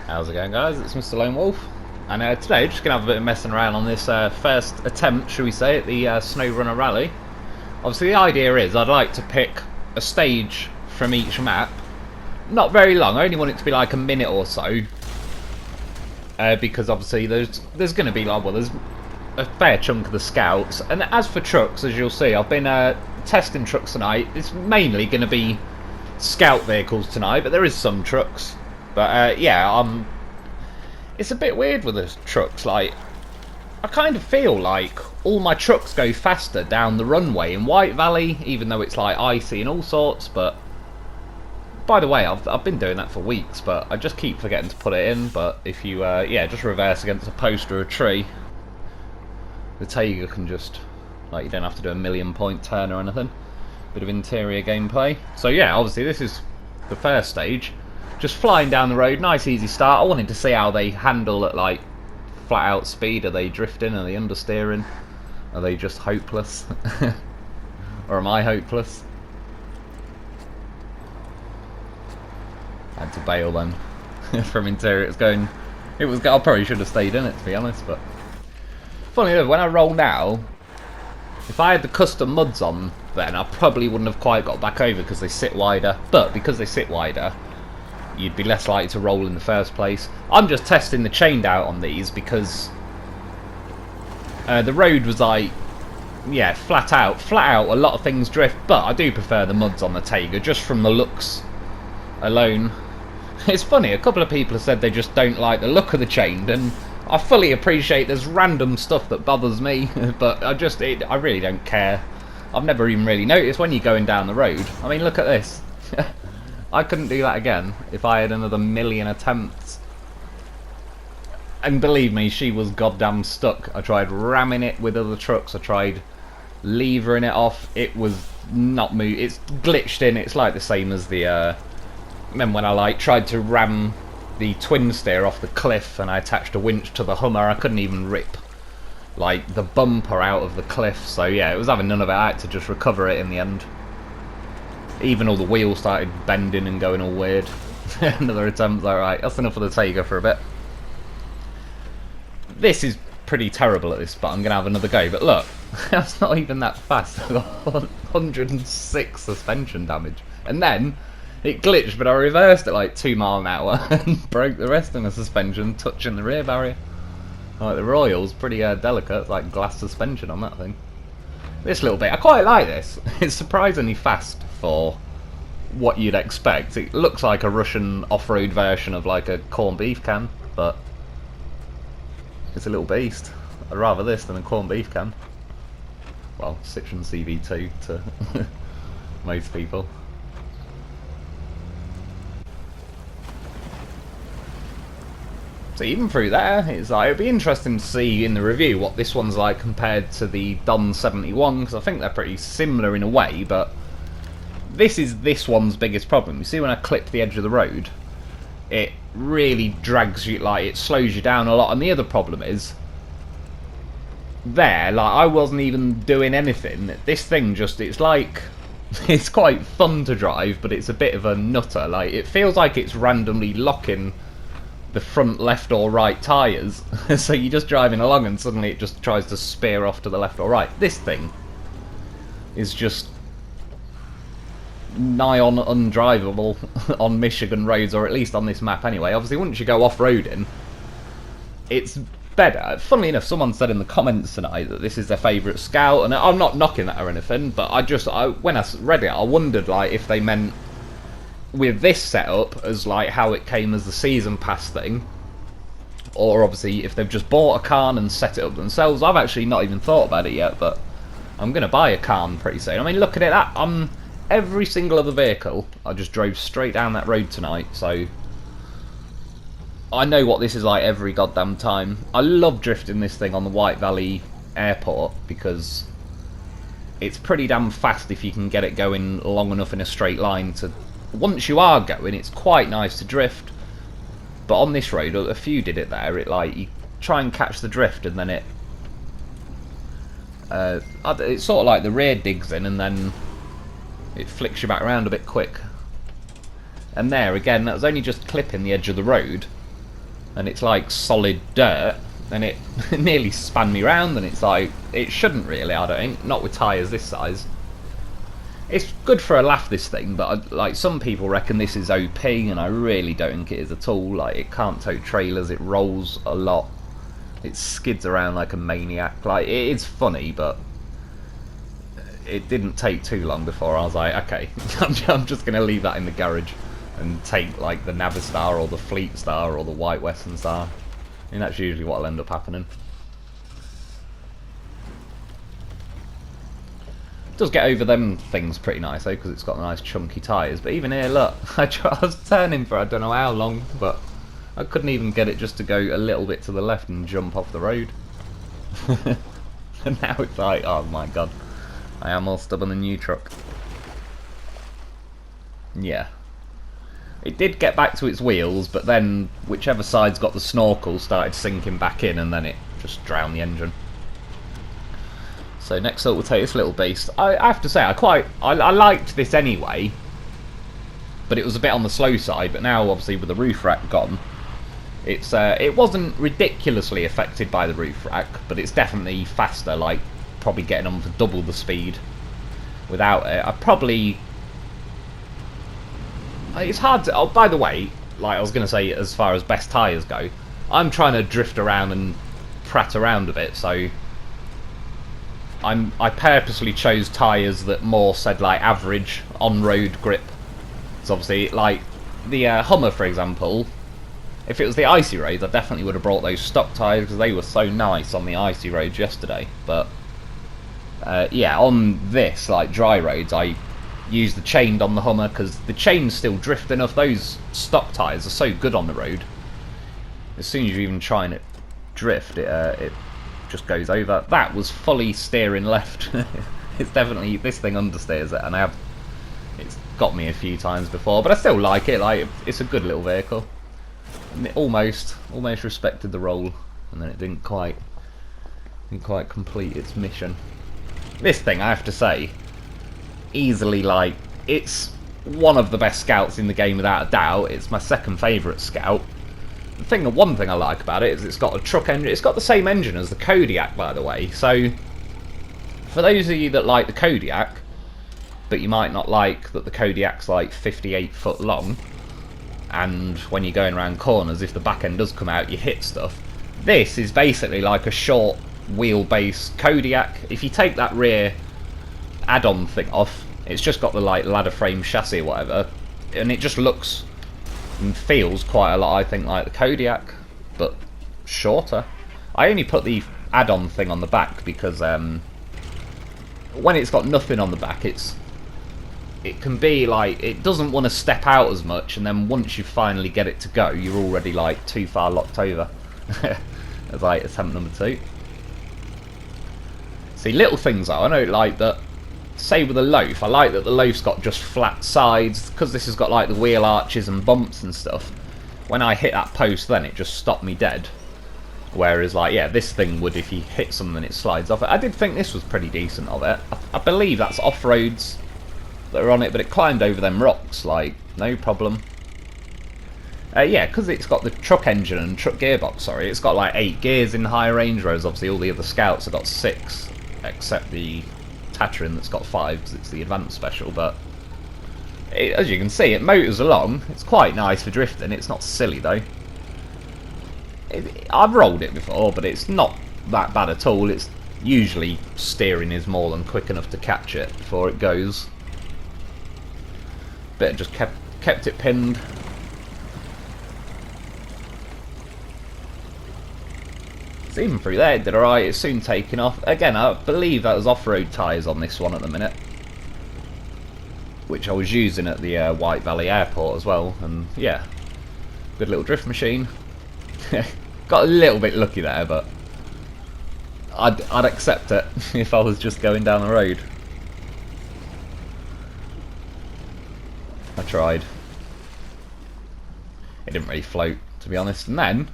How's it going, guys? It's Mr. Lone Wolf, and today just gonna have a bit of messing around on this first attempt, shall we say, at the SnowRunner rally. Obviously, the idea is I'd like to pick a stage from each map, not very long. I only want it to be like a minute or so, because obviously there's going to be like, well, there's a fair chunk of the scouts. And as for trucks, as you'll see, I've been testing trucks tonight. It's mainly going to be scout vehicles tonight, but there is some trucks. But yeah, it's a bit weird with the trucks. Like, I kind of feel like all my trucks go faster down the runway in White Valley, even though it's like icy and all sorts. But by the way, I've been doing that for weeks, but I just keep forgetting to put it in. But if you yeah, just reverse against a post or a tree, the Taiga can just, like, you don't have to do a 1,000,000 point turn or anything. Bit of interior gameplay. So yeah, obviously this is the first stage. Just flying down the road, nice easy start. I wanted to see how they handle at like flat out speed. Are they drifting? Are they understeering? Are they just hopeless? Or am I hopeless? I had to bail then from interior. It was. I probably should have stayed in it, to be honest. But funny enough, when I roll now, if I had the custom muds on, then I probably wouldn't have quite got back over because they sit wider. But because they sit wider, you'd be less likely to roll in the first place. I'm just testing the chained out on these because the road was like, yeah, flat out. A lot of things drift, but I do prefer the muds on the Taiga just from the looks alone. It's funny, a couple of people have said they just don't like the look of the chained, and I fully appreciate there's random stuff that bothers me, but I really don't care. I've never even really noticed when you're going down the road. I mean, look at this. I couldn't do that again if I had another 1,000,000 attempts. And believe me, she was goddamn stuck. I tried ramming it with other trucks. I tried levering it off. It was not moving. It's glitched in. It's like the same as the... remember when I like tried to ram the twin steer off the cliff and I attached a winch to the Hummer? I couldn't even rip like the bumper out of the cliff. So yeah, it was having none of it. I had to just recover it in the end. Even all the wheels started bending and going all weird. Another attempt. Alright, that's enough of the Taiga for a bit. This is pretty terrible at this, but I'm going to have another go. But look, that's not even that fast. I got 106 suspension damage. And then it glitched, but I reversed at like 2 miles an hour and broke the rest of the suspension, touching the rear barrier. Like the Royal's pretty delicate. It's like glass suspension on that thing. This little bit, I quite like this. It's surprisingly fast for what you'd expect. It looks like a Russian off-road version of like a corned beef can, but it's a little beast. I'd rather this than a corned beef can. Well, Citroen CV2 to most people. So even through there, it's like, it'd be interesting to see in the review what this one's like compared to the Don 71, because I think they're pretty similar in a way, but this is this one's biggest problem. You see when I clip the edge of the road, it really drags you, like it slows you down a lot, and the other problem is, there, like I wasn't even doing anything, this thing just, it's like, it's quite fun to drive, but it's a bit of a nutter. Like, it feels like it's randomly locking the front left or right tyres. So you're just driving along and suddenly it just tries to spear off to the left or right. This thing is just nigh on undrivable on Michigan roads, or at least on this map anyway. Obviously once you go off-roading, it's better. Funnily enough, someone said in the comments tonight that this is their favourite Scout, and I'm not knocking that or anything, but when I read it, I wondered like if they meant with this setup as like how it came as the season pass thing, or obviously if they've just bought a Karn and set it up themselves. I've actually not even thought about it yet, but I'm going to buy a Karn pretty soon. I mean, look at it, every single other vehicle, I just drove straight down that road tonight, so I know what this is like every goddamn time. I love drifting this thing on the White Valley Airport because it's pretty damn fast if you can get it going long enough in a straight line to... Once you are going, it's quite nice to drift, but on this road, a few did it there. It like you try and catch the drift, and then it's sort of like the rear digs in, and then it flicks you back around a bit quick. And there again, that was only just clipping the edge of the road, and it's like solid dirt, and it nearly span me round, and it's like, it shouldn't really, I don't think, not with tyres this size. It's good for a laugh, this thing, but like some people reckon this is OP, and I really don't think it is at all. Like, it can't tow trailers, it rolls a lot, it skids around like a maniac. Like, it is funny, but it didn't take too long before I was like, okay, I'm just going to leave that in the garage and take like the Navistar or the Fleet Star or the White Western Star. And that's usually what'll end up happening. It does get over them things pretty nice though, because it's got nice chunky tyres. But even here, look, I was turning for I don't know how long, but I couldn't even get it just to go a little bit to the left and jump off the road. And now it's like, oh my god, I am more stubborn than you, truck. Yeah. It did get back to its wheels, but then whichever side's got the snorkel started sinking back in, and then it just drowned the engine. So next up we'll take this little beast. I have to say, I liked this anyway, but it was a bit on the slow side. But now, obviously, with the roof rack gone, it wasn't ridiculously affected by the roof rack, but it's definitely faster. Like, probably getting on for double the speed without it. It's hard to... Oh, by the way, like I was going to say, as far as best tyres go, I'm trying to drift around and prat around a bit, so I purposely chose tyres that more said like average on-road grip. So obviously, like the Hummer, for example, if it was the icy roads, I definitely would have brought those stock tyres because they were so nice on the icy roads yesterday. But yeah, on this, like dry roads, I used the chained on the Hummer because the chains still drift enough. Those stock tyres are so good on the road. As soon as you even try and drift, it just goes over. That was fully steering left. It's definitely, this thing understeers it, and it's got me a few times before, but I still like it. Like, it's a good little vehicle. And it almost respected the roll, and then it didn't quite complete its mission. This thing, I have to say, easily, like, it's one of the best scouts in the game without a doubt. It's my second favourite scout. One thing I like about it is it's got a truck engine. It's got the same engine as the Kodiak, by the way. So, for those of you that like the Kodiak, but you might not like that the Kodiak's like 58 foot long, and when you're going around corners, if the back end does come out, you hit stuff. This is basically like a short wheelbase Kodiak. If you take that rear add-on thing off, it's just got the like ladder frame chassis or whatever, and it just looks and feels quite a lot, I think, like the Kodiak, but shorter. I only put the add-on thing on the back because when it's got nothing on the back, it can be like, it doesn't want to step out as much, and then once you finally get it to go, you're already like too far locked over. As like attempt number 2. See, little things though, I know, like that, say with the Loaf, I like that the Loaf's got just flat sides, because this has got like the wheel arches and bumps and stuff. When I hit that post then, it just stopped me dead. Whereas, like, yeah, this thing would, if you hit something, it slides off it. I did think this was pretty decent of it. I believe that's off-roads that are on it, but it climbed over them rocks, like, no problem. Yeah, because it's got the truck engine and truck gearbox, sorry, it's got like 8 gears in high range, whereas obviously all the other Scouts have got 6, except the Tatrin that's got 5 because it's the advanced special. But as you can see, it motors along. It's quite nice for drifting. It's not silly though. I've rolled it before, but it's not that bad at all. It's usually steering is more than quick enough to catch it before it goes. But just kept it pinned. So even through there it did alright. It's soon taken off. Again, I believe that was off-road tyres on this one at the minute, which I was using at the White Valley Airport as well. And yeah, good little drift machine. Got a little bit lucky there, but I'd accept it if I was just going down the road. I tried. It didn't really float, to be honest. And then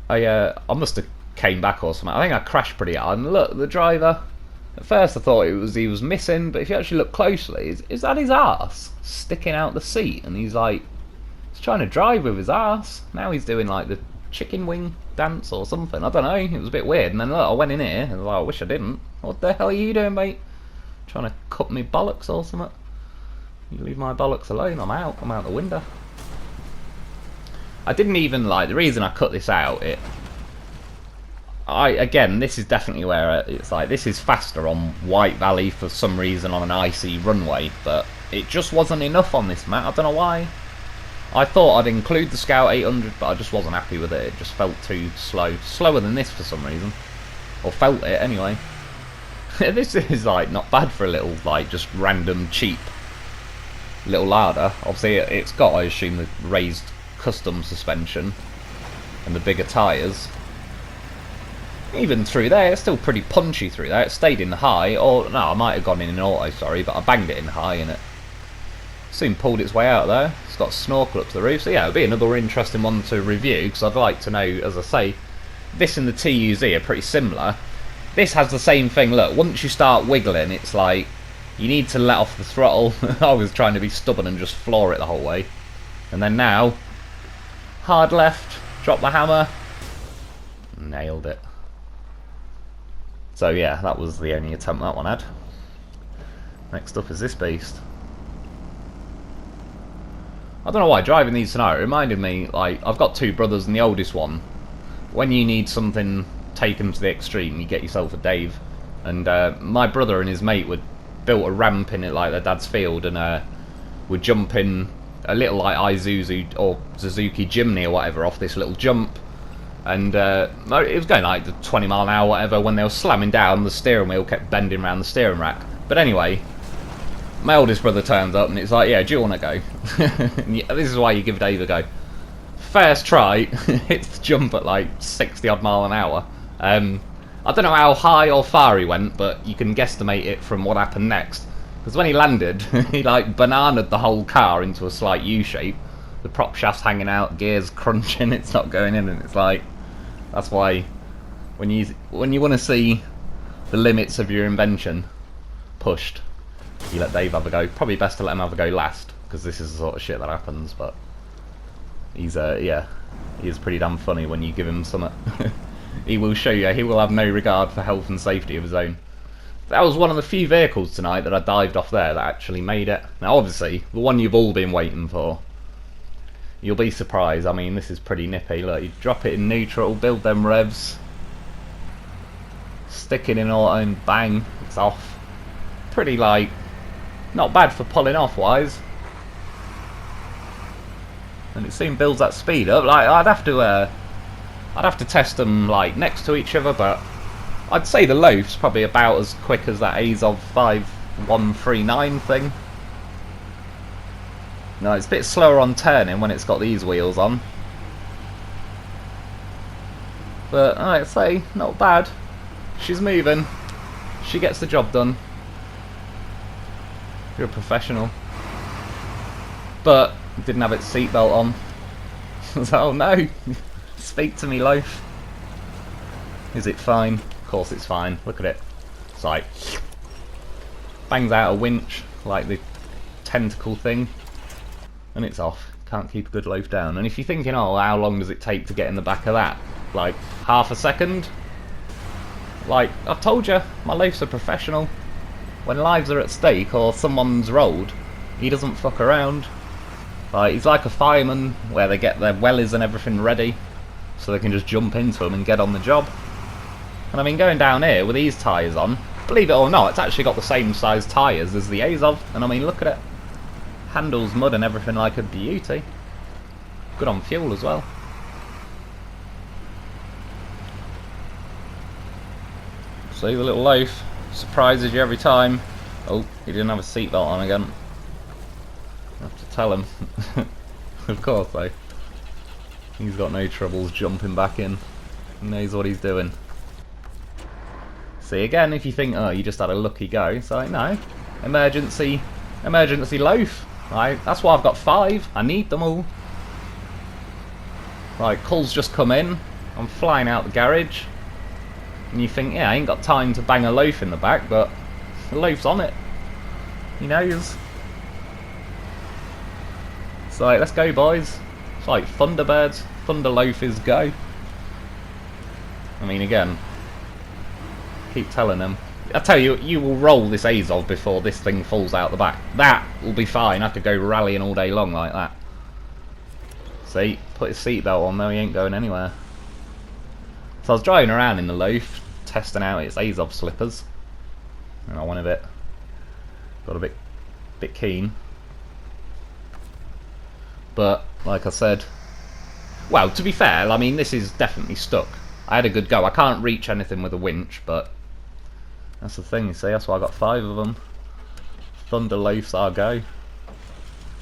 I must have came back or something. I think I crashed pretty hard. And look, the driver. At first I thought he was missing, but if you actually look closely, is that his arse sticking out the seat? And he's like He's trying to drive with his ass. Now he's doing like the chicken wing dance or something. I don't know. It was a bit weird. And then look, I went in here and I was like, I wish I didn't. What the hell are you doing, mate? Trying to cut me bollocks or something? You leave my bollocks alone. I'm out. I'm out the window. I didn't even like the reason I cut this out. Again, this is definitely where it's like this is faster on White Valley for some reason on an icy runway, but it just wasn't enough on this map. I don't know why. I thought I'd include the Scout 800, but I just wasn't happy with it. It just felt too slow, slower than this for some reason, or felt it anyway. This is like not bad for a little like just random cheap little larder. Obviously, it's got, I assume, the raised custom suspension and the bigger tyres. Even through there, it's still pretty punchy through there. It stayed in high, or no, I might have gone in auto, sorry, but I banged it in high and it soon pulled its way out there. It's got snorkel up to the roof, so yeah, it'll be another interesting one to review, because I'd like to know, as I say, this and the TUZ are pretty similar. This has the same thing, look, once you start wiggling, it's like, you need to let off the throttle. I was trying to be stubborn and just floor it the whole way. And then now, hard left, drop the hammer, nailed it. So yeah, that was the only attempt that one had. Next up is this beast. I don't know why driving these tonight reminded me, like, I've got two brothers and the oldest one, when you need something taken to the extreme, you get yourself a Dave. And my brother and his mate would built a ramp in it like their dad's field, and would jump in a little like Isuzu or Suzuki Jimny or whatever off this little jump. And it was going like 20 mile an hour, whatever. When they were slamming down, the steering wheel kept bending around the steering rack. But anyway, my oldest brother turns up and it's like, yeah, do you want to go? This is why you give Dave a go. First try, hits the jump at like 60 odd mile an hour. I don't know how high or far he went, but you can guesstimate it from what happened next. Because when he landed, he like bananaed the whole car into a slight U shape. The prop shaft's hanging out, gears crunching, it's not going in, and it's like, that's why when you want to see the limits of your invention pushed, you let Dave have a go. Probably best to let him have a go last, because this is the sort of shit that happens. But he's yeah, he is pretty damn funny when you give him something. He will show you. He will have no regard for health and safety of his own. That was one of the few vehicles tonight that I dived off there that actually made it. Now obviously, the one you've all been waiting for. You'll be surprised. I mean, this is pretty nippy. Look, you drop it in neutral, build them revs, stick it in auto and bang, it's off. Pretty, like, not bad for pulling off wise. And it soon builds that speed up. Like, I'd have to test them like next to each other, but I'd say the Loaf's probably about as quick as that Azov 5139 thing. No, it's a bit slower on turning when it's got these wheels on. But I'd say, not bad. She's moving. She gets the job done. You're a professional. But, didn't have its seatbelt on. So, oh no! Speak to me, Loaf. Is it fine? Of course it's fine. Look at it. It's like... bangs out a winch, like the tentacle thing. And it's off. Can't keep a good Loaf down. And if you're thinking, oh, how long does it take to get in the back of that? Like, half a second? Like, I've told you, my Loaf's a professional. When lives are at stake or someone's rolled, he doesn't fuck around. Like, he's like a fireman where they get their wellies and everything ready so they can just jump into them and get on the job. And I mean, going down here with these tyres on, believe it or not, it's actually got the same size tyres as the Azov. And I mean, look at it. Handles mud and everything like a beauty. Good on fuel as well. See the little Loaf surprises you every time. Oh, he didn't have a seatbelt on again. I have to tell him. Of course though. He's got no troubles jumping back in. He knows what he's doing. See again, if you think, oh, you just had a lucky go, it's like, no. Emergency Loaf. Right, that's why I've got 5. I need them all. Right, call's just come in. I'm flying out the garage. And you think, yeah, I ain't got time to bang a Loaf in the back, but the Loaf's on it. He knows. It's like, let's go, boys. It's like Thunderbirds, Thunder Loaf is go. I mean, again, keep telling them. I tell you, you will roll this Azov before this thing falls out the back. That will be fine. I could go rallying all day long like that. See, put his seatbelt on though, he ain't going anywhere. So I was driving around in the Loaf, testing out its Azov slippers, and I went got a bit keen. But like I said, well, to be fair, I mean, this is definitely stuck. I had a good go. I can't reach anything with a winch, but that's the thing, you see. That's why I got 5 of them. Thunder Loaf's our go.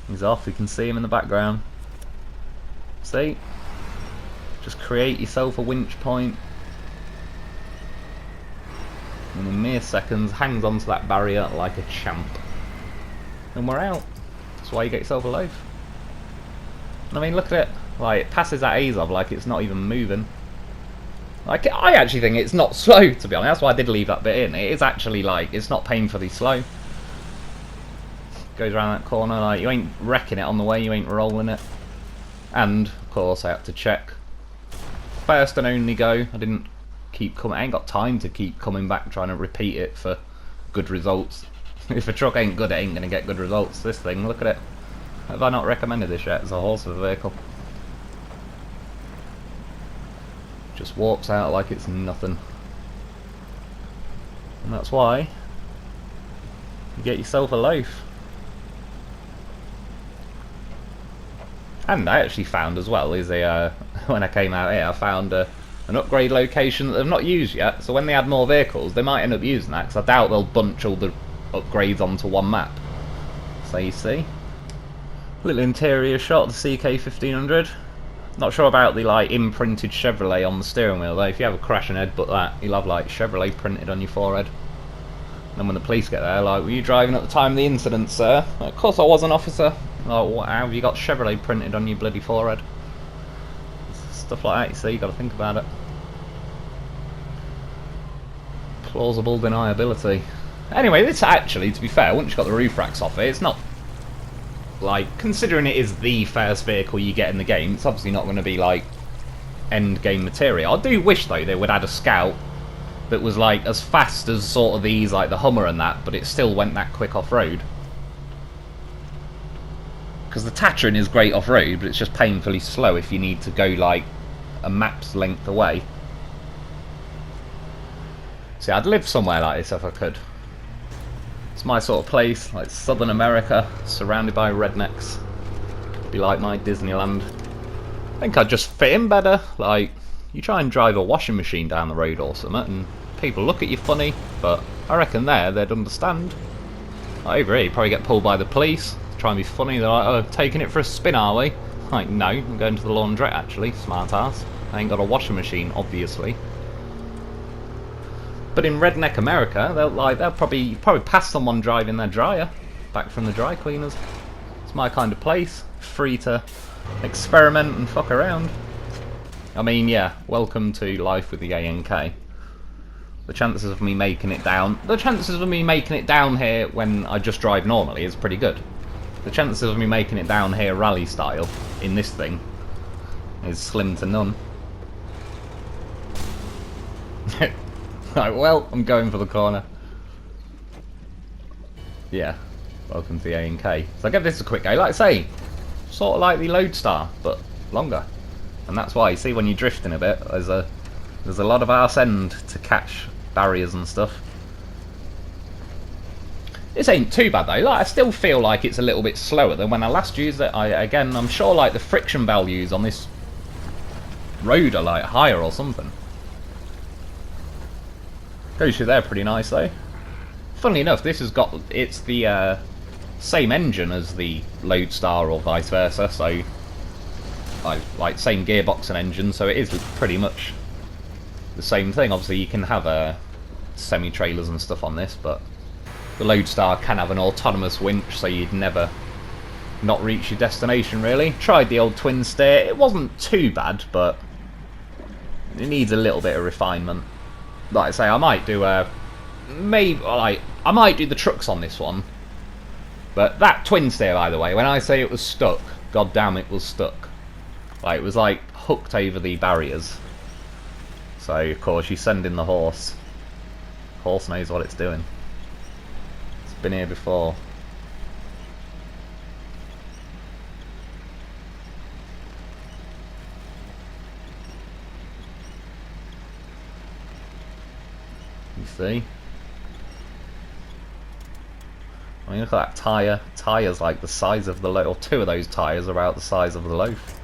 He's off. You can see him in the background. See? Just create yourself a winch point, and in mere seconds hangs onto that barrier like a champ. And we're out. That's why you get yourself a Loaf. I mean, look at it. Like, it passes that Azov like it's not even moving. Like, I actually think it's not slow, to be honest. That's why I did leave that bit in. It is actually, like, it's not painfully slow. Goes around that corner, like, you ain't wrecking it on the way, you ain't rolling it. And, of course, I had to check. First and only go. I didn't keep coming. I ain't got time to keep coming back trying to repeat it for good results. If a truck ain't good, it ain't going to get good results. This thing, look at it. Have I not recommended this yet as a horse of a vehicle? Just walks out like it's nothing. And that's why you get yourself a Loaf. And I actually found as well is when I came out here, I found an upgrade location that they've not used yet. So when they add more vehicles, they might end up using that, because I doubt they'll bunch all the upgrades onto one map. So you see, little interior shot of the CK-1500. Not sure about the like imprinted Chevrolet on the steering wheel though. If you have a crash and headbutt that, you'll have like Chevrolet printed on your forehead. And then when the police get there, like, were you driving at the time of the incident, sir? Of course I was, an officer. Like, what, how have you got Chevrolet printed on your bloody forehead? Stuff like that, you see, you got to think about it. Plausible deniability. Anyway, this actually, to be fair, once you got the roof racks off it, it's not, like, considering it is the first vehicle you get in the game, it's obviously not going to be, like, end game material. I do wish, though, they would add a Scout that was, like, as fast as sort of these, like the Hummer and that, but it still went that quick off-road. Because the Tatron is great off-road, but it's just painfully slow if you need to go, like, a map's length away. See, I'd live somewhere like this if I could. It's my sort of place, like Southern America, surrounded by rednecks. Be like my Disneyland. I think I'd just fit in better. Like, you try and drive a washing machine down the road or something, and people look at you funny, but I reckon there they'd understand. Like over here, you probably get pulled by the police, try and be funny. They're like, oh, taking it for a spin, are we? Like, no, I'm going to the laundrette actually, smart ass. I ain't got a washing machine, obviously. But in redneck America, they'll probably pass someone driving their dryer back from the dry cleaners. It's my kind of place, free to experiment and fuck around. I mean, yeah, welcome to life with the ANK. The chances of me making it down here when I just drive normally is pretty good. The chances of me making it down here rally style in this thing is slim to none. Right, well, I'm going for the corner. Yeah, welcome to the ANK. So I give this a quick go. Like I say, sort of like the Lodestar, but longer. And that's why, you see, when you're drifting a bit, there's a lot of arse end to catch barriers and stuff. This ain't too bad though. Like, I still feel like it's a little bit slower than when I last used it. Again, I'm sure like the friction values on this road are like higher or something. Goes through there pretty nice though. Funnily enough, this has got, it's the same engine as the Lodestar or vice versa, so like same gearbox and engine, so it is pretty much the same thing. Obviously you can have semi-trailers and stuff on this, but the Lodestar can have an autonomous winch, so you'd never not reach your destination really. Tried the old twin steer, it wasn't too bad, but it needs a little bit of refinement. Like I say, I might do I might do the trucks on this one, but that twin steer, by the way, when I say it was stuck, god damn, it was stuck. Like, it was like hooked over the barriers. So of course you send in the horse. Horse knows what it's doing. It's been here before. You see? I mean, look at that tyre. Tyre's like the size of the loaf, or two of those tyres are about the size of the loaf.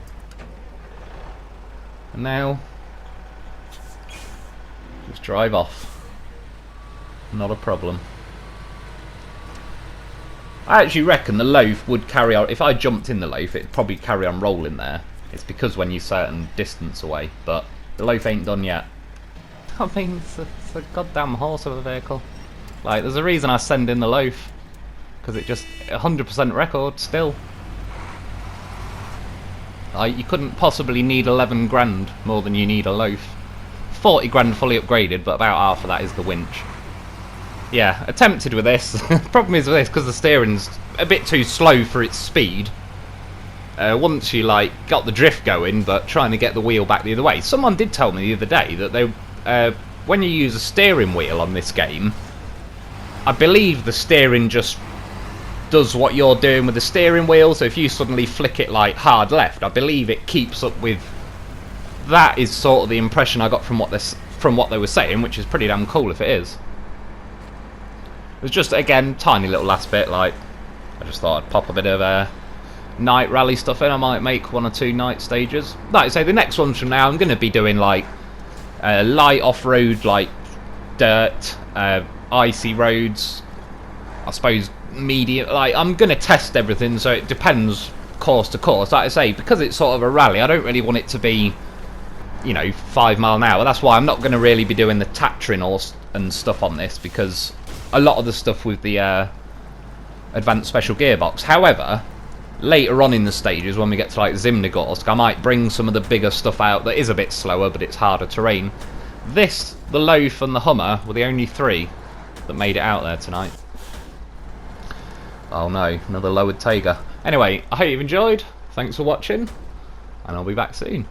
And now, just drive off. Not a problem. I actually reckon the loaf would carry on. If I jumped in the loaf, it'd probably carry on rolling there. It's because when you're certain distance away, but the loaf ain't done yet. I mean, it's a goddamn horse of a vehicle. Like, there's a reason I send in the loaf. Because it just 100% record still. Like, you couldn't possibly need 11 grand more than you need a loaf. 40 grand fully upgraded, but about half of that is the winch. Yeah, attempted with this. Problem is with this, because the steering's a bit too slow for its speed. Once you like got the drift going, but trying to get the wheel back the other way. Someone did tell me the other day that they, when you use a steering wheel on this game, I believe the steering just does what you're doing with the steering wheel. So if you suddenly flick it like hard left, I believe it keeps up with. That is sort of the impression I got from what they were saying, which is pretty damn cool if it is. It was just, again, tiny little last bit. Like, I just thought I'd pop a bit of night rally stuff in. I might make 1 or 2 night stages. Like I say, the next ones from now, I'm going to be doing like light off-road, like dirt, icy roads. I suppose medium. Like, I'm going to test everything, so it depends course to course. Like I say, because it's sort of a rally, I don't really want it to be, you know, 5 mile an hour. That's why I'm not going to really be doing the Tatrin and stuff on this, because a lot of the stuff with the advanced special gearbox. However, later on in the stages, when we get to like Zimnegorsk, I might bring some of the bigger stuff out that is a bit slower, but it's harder terrain. This, the Loaf and the Hummer were the only 3 that made it out there tonight. Oh no, another lowered Taiga. Anyway, I hope you've enjoyed. Thanks for watching, and I'll be back soon.